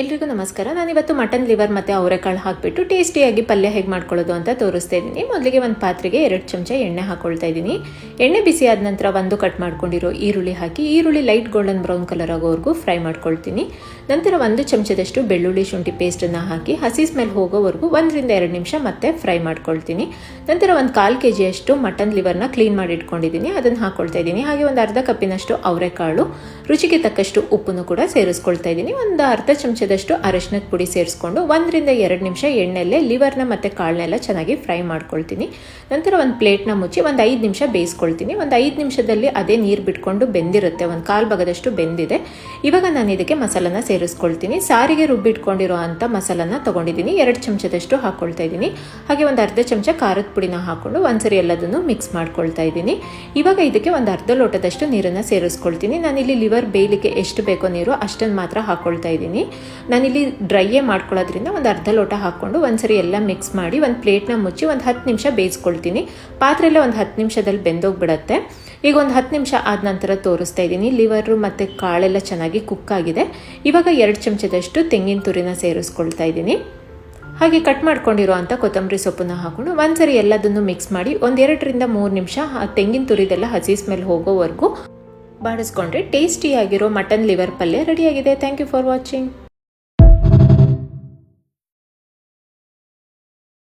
ಎಲ್ರಿಗೂ ನಮಸ್ಕಾರ. ನಾನಿವತ್ತು ಮಟನ್ ಲಿವರ್ ಮತ್ತು ಅವರೆಕಾಳು ಹಾಕಿಬಿಟ್ಟು ಟೇಸ್ಟಿಯಾಗಿ ಪಲ್ಯ ಹೇಗೆ ಮಾಡ್ಕೊಳ್ಳೋದು ಅಂತ ತೋರಿಸ್ತಾ ಇದ್ದೀನಿ. ಮೊದಲಿಗೆ ಒಂದು ಪಾತ್ರೆಗೆ 2 ಚಮಚ ಎಣ್ಣೆ ಹಾಕ್ಕೊಳ್ತಾ ಇದ್ದೀನಿ. ಎಣ್ಣೆ ಬಿಸಿ ಆದ ನಂತರ ಒಂದು ಕಟ್ ಮಾಡ್ಕೊಂಡಿರೋ ಈರುಳ್ಳಿ ಹಾಕಿ ಈರುಳ್ಳಿ ಲೈಟ್ ಗೋಲ್ಡನ್ ಬ್ರೌನ್ ಕಲರ್ ಆಗೋವರೆಗೂ ಫ್ರೈ ಮಾಡ್ಕೊಳ್ತೀನಿ. ನಂತರ 1 ಚಮಚದಷ್ಟು ಬೆಳ್ಳುಳ್ಳಿ ಶುಂಠಿ ಪೇಸ್ಟನ್ನು ಹಾಕಿ ಹಸಿ ಸ್ಮೆಲ್ ಹೋಗೋವರೆಗೂ 1 ರಿಂದ 2 ನಿಮಿಷ ಮತ್ತೆ ಫ್ರೈ ಮಾಡ್ಕೊಳ್ತೀನಿ. ನಂತರ 1/4 kg ಮಟನ್ ಲಿವರ್ನ ಕ್ಲೀನ್ ಮಾಡಿ ಇಟ್ಕೊಂಡಿದ್ದೀನಿ, ಅದನ್ನು ಹಾಕ್ಕೊಳ್ತಾ ಇದ್ದೀನಿ. ಹಾಗೆ ಒಂದು ಅರ್ಧ ಕಪ್ಪಿನಷ್ಟು ಅವರೆಕಾಳು, ರುಚಿಗೆ ತಕ್ಕಷ್ಟು ಉಪ್ಪನ್ನು ಕೂಡ ಸೇರಿಸ್ಕೊಳ್ತಾ ಇದ್ದೀನಿ. ಒಂದು ಅರ್ಧ ಚಮಚದಷ್ಟು ಅರಶಿನದ ಪುಡಿ ಸೇರಿಸ್ಕೊಂಡು 1 ರಿಂದ 2 ನಿಮಿಷ ಎಣ್ಣೆಲ್ಲೇ ಲಿವರ್ನ ಮತ್ತು ಕಾಳನ್ನೆಲ್ಲ ಚೆನ್ನಾಗಿ ಫ್ರೈ ಮಾಡ್ಕೊಳ್ತೀನಿ. ನಂತರ ಒಂದು ಪ್ಲೇಟ್ನ ಮುಚ್ಚಿ ಒಂದು 5 ನಿಮಿಷ ಬೇಯಿಸ್ಕೊಳ್ತೀನಿ. ಒಂದು 5 ನಿಮಿಷದಲ್ಲಿ ಅದೇ ನೀರು ಬಿಟ್ಕೊಂಡು ಬೆಂದಿರುತ್ತೆ, ಒಂದು 1/4 ಭಾಗದಷ್ಟು ಬೆಂದಿದೆ. ಇವಾಗ ನಾನು ಇದಕ್ಕೆ ಮಸಾಲನ ಸೇರಿಸ್ಕೊಳ್ತೀನಿ. ಸಾರಿಗೆ ರುಬ್ಬಿಟ್ಕೊಂಡಿರೋ ಅಂಥ ಮಸಾಲನ ತೊಗೊಂಡಿದ್ದೀನಿ, 2 ಚಮಚದಷ್ಟು ಹಾಕ್ಕೊಳ್ತಾ ಇದ್ದೀನಿ. ಹಾಗೆ ಒಂದು ಅರ್ಧ ಚಮಚ ಖಾರದ ಪುಡಿನ ಹಾಕ್ಕೊಂಡು ಒಂದ್ಸರಿ ಎಲ್ಲದನ್ನು ಮಿಕ್ಸ್ ಮಾಡ್ಕೊಳ್ತಾ ಇದ್ದೀನಿ. ಇವಾಗ ಇದಕ್ಕೆ ಒಂದು ಅರ್ಧ ಲೋಟದಷ್ಟು ನೀರನ್ನು ಸೇರಿಸ್ಕೊಳ್ತೀನಿ. ನಾನಿಲ್ಲಿ ಲಿವರ್ ಬೇಯಲಿಕ್ಕೆ ಎಷ್ಟು ಬೇಕೋ ನೀರು ಅಷ್ಟನ್ನು ಮಾತ್ರ ಹಾಕ್ಕೊಳ್ತಾ ಇದ್ದೀನಿ. ನಾನಿಲ್ಲಿ ಡ್ರೈಯೇ ಮಾಡ್ಕೊಳ್ಳೋದ್ರಿಂದ ಒಂದು ಅರ್ಧ ಲೋಟ ಹಾಕ್ಕೊಂಡು ಒಂದ್ಸರಿ ಎಲ್ಲ ಮಿಕ್ಸ್ ಮಾಡಿ ಒಂದು ಪ್ಲೇಟ್ನ ಮುಚ್ಚಿ ಒಂದು 10 ನಿಮಿಷ ಬೇಯಿಸ್ಕೊಳ್ತೀನಿ. ಪಾತ್ರೆಯಲ್ಲೇ ಒಂದು 10 ನಿಮಿಷದಲ್ಲಿ ಬೆಂದೋಗ್ಬಿಡತ್ತೆ. ಈಗ ಒಂದು 10 ನಿಮಿಷ ಆದ ನಂತರ ತೋರಿಸ್ತಾ ಇದ್ದೀನಿ. ಲಿವರು ಮತ್ತು ಕಾಳೆಲ್ಲ ಚೆನ್ನಾಗಿ ಕುಕ್ ಆಗಿದೆ. ಇವಾಗ 2 ಚಮಚದಷ್ಟು ತೆಂಗಿನ ತುರಿನ ಸೇರಿಸ್ಕೊಳ್ತಾ ಇದ್ದೀನಿ. ಹಾಗೆ ಕಟ್ ಮಾಡ್ಕೊಂಡಿರೋ ಅಂಥ ಕೊತ್ತಂಬರಿ ಸೊಪ್ಪನ್ನು ಹಾಕ್ಕೊಂಡು ಒಂದ್ಸರಿ ಎಲ್ಲದನ್ನು ಮಿಕ್ಸ್ ಮಾಡಿ ಒಂದು 2 ರಿಂದ 3 ನಿಮಿಷ ತೆಂಗಿನ ತುರಿದೆಲ್ಲ ಹಸಿ ಸ್ಮೆಲ್ ಹೋಗೋವರೆಗೂ ಬಾಡಿಸ್ಕೊಂಡ್ರೆ ಟೇಸ್ಟಿಯಾಗಿರೋ ಮಟನ್ ಲಿವರ್ ಪಲ್ಯ ರೆಡಿಯಾಗಿದೆ. Thank you for watching.